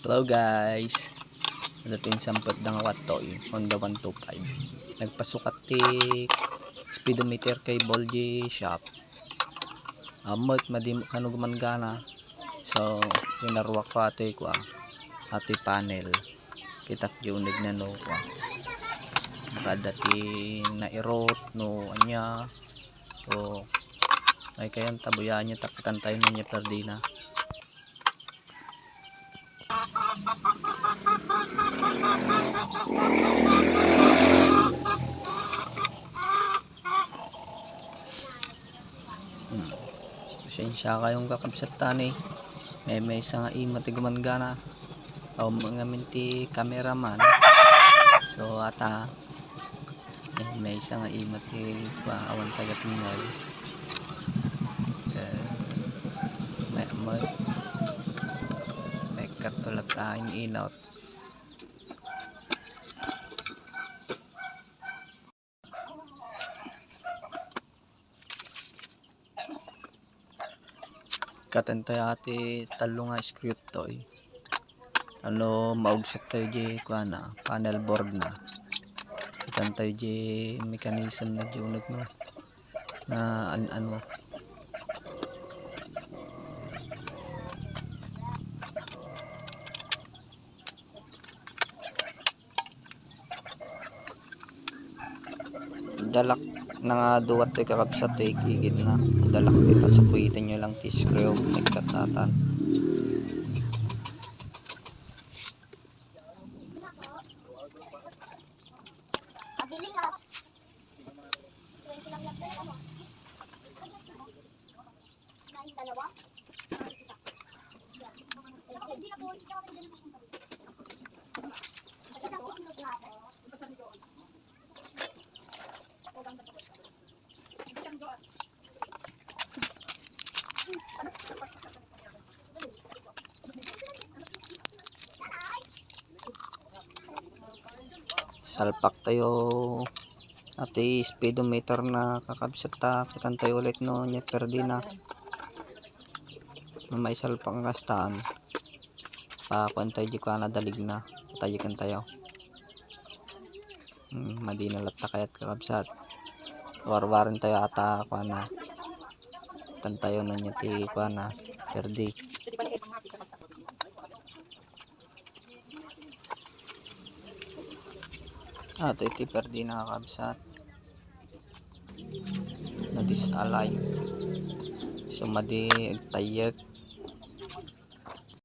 Hello guys, natin sampot ng watoy Honda 125 nagpasukat ti speedometer kay Bolji shop amot madimo kanug mangana. So winarwa ko ati panel kitak junig na no kwa makadati na irot no anya. So ay kayan tabuyaan niya tapitan tayo niya perdina. Pasensya kayong kakabsat tani may isa nga imatigaman gana o mga minti cameraman. So ata may isa nga imati awan taga tingol may katulad tayong inot. Katantay ati talo nga screw toy ano maugsat tayo di kuana panel board na katantay di mechanism na diunag mo na ano dalak na nga duwat ay kakabsat ay gigid na dalak ay pasakwitan nyo lang ti screw nagkatatan. Salpak tayo ati speedometer na kakabsat ta kitan tayo ulit no nya perdina may salpak ang kastaan pa kuantay di ko na dalig na tayo kan tayo madina latta kayat kakabsat warwaran tayo ata kuana tantayo no nya ti kuana perdi. Ito iti perdi na kakabsat na disalign so madi tayag